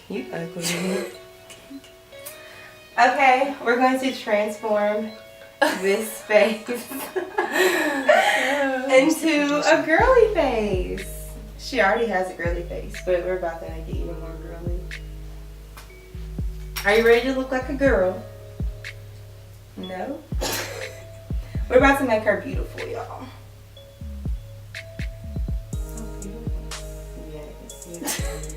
You ugly. Okay, we're going to transform this face into a girly face. She already has a girly face, but we're about to make it even more girly. Are you ready to look like a girl? No? We're about to make her beautiful, y'all. So beautiful. Yes.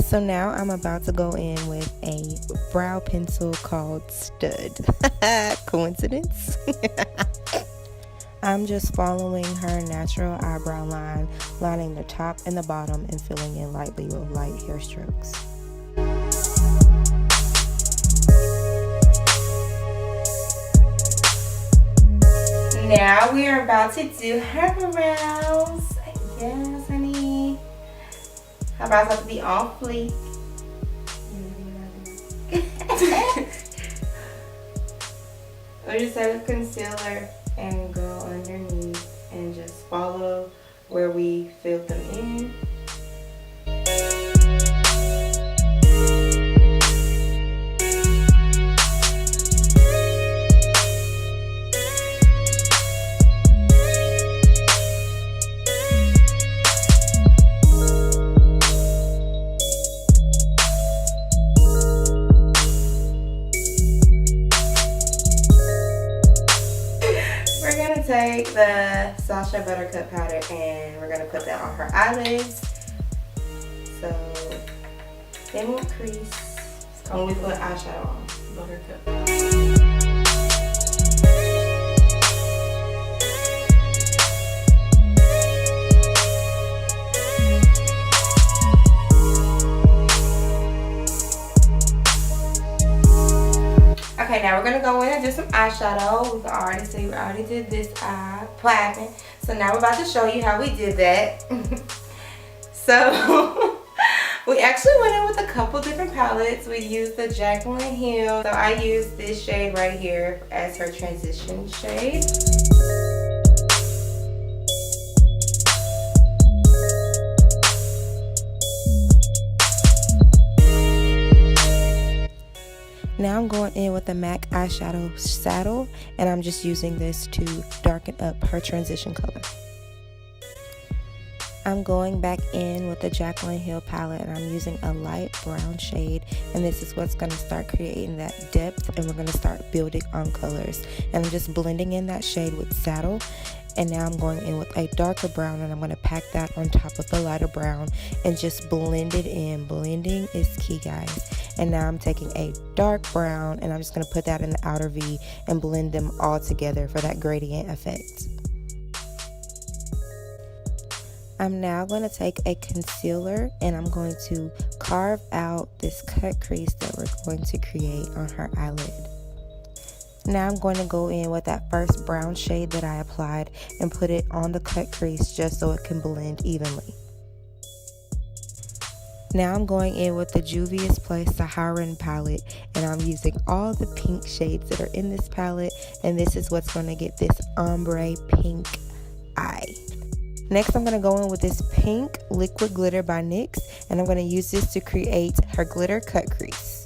So now I'm about to go in with a brow pencil called Stud. Coincidence? I'm just following her natural eyebrow line, lining the top and the bottom and filling in lightly with light hair strokes. Now we are about to do her brows. Yes, honey. Her brows have to be on fleek. We'll just take a concealer and go underneath and just follow where we filled them in. Take the Sasha Buttercup powder and we're going to put that on her eyelids. So they won't crease when we put eyeshadow on. Buttercup. Okay, now we're going to go in and do some eyeshadow. We can already see we already did this eye platinum. So now we're about to show you how we did that. So we actually went in with a couple different palettes. We used the Jaclyn Hill. So I used this shade right here as her transition shade. Now I'm going in with the MAC eyeshadow saddle, and I'm just using this to darken up her transition color. I'm going back in with the Jaclyn Hill palette, and I'm using a light brown shade, and this is what's going to start creating that depth, and we're going to start building on colors. And I'm just blending in that shade with saddle. And now I'm going in with a darker brown, and I'm going to pack that on top of the lighter brown and just blend it in. Blending is key, guys. And now I'm taking a dark brown, and I'm just going to put that in the outer V and blend them all together for that gradient effect. I'm now going to take a concealer, and I'm going to carve out this cut crease that we're going to create on her eyelid. Now I'm going to go in with that first brown shade that I applied and put it on the cut crease just so it can blend evenly. Now I'm going in with the Juvia's Place Saharan palette, and I'm using all the pink shades that are in this palette, and this is what's going to get this ombre pink eye. Next, I'm going to go in with this pink liquid glitter by NYX, and I'm going to use this to create her glitter cut crease.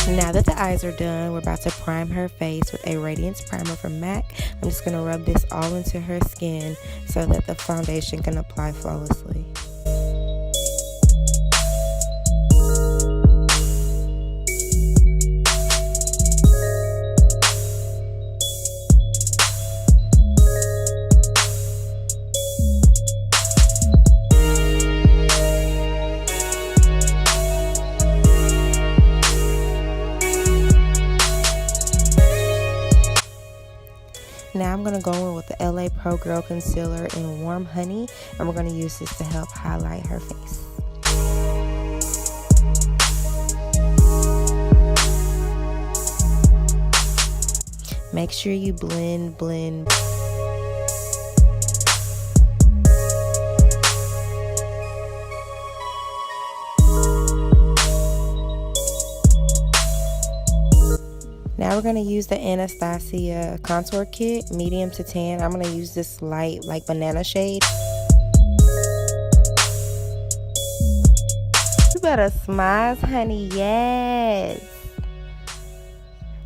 Now that the eyes are done, we're about to prime her face with a Radiance Primer from MAC. I'm just going to rub this all into her skin so that the foundation can apply flawlessly. Now I'm going to go in with the LA Pro Girl Concealer in Warm Honey, and we're going to use this to help highlight her face. Make sure you blend. Now we're going to use the Anastasia Contour Kit, medium to tan. I'm going to use this light, like banana shade. You better smile, honey, yes.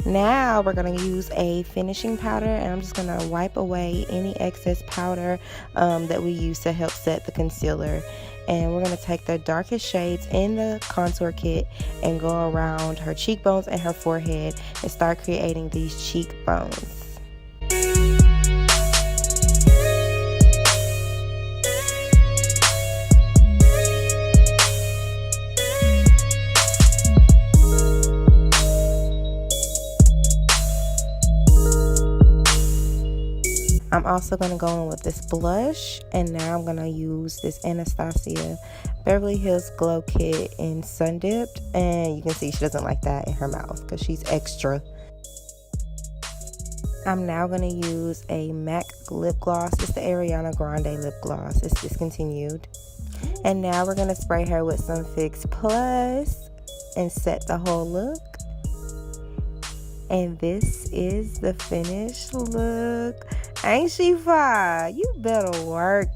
Now we're going to use a finishing powder, and I'm just going to wipe away any excess powder that we use to help set the concealer. And we're going to take the darkest shades in the contour kit and go around her cheekbones and her forehead and start creating these cheekbones. I'm also going to go in with this blush, and now I'm going to use this Anastasia Beverly Hills Glow Kit in Sun Dipped, and you can see she doesn't like that in her mouth because she's extra. I'm now going to use a MAC lip gloss. It's the Ariana Grande lip gloss. It's discontinued. And now we're going to spray her with some Fix Plus and set the whole look. And this is the finished look. Ain't she fine? You better work.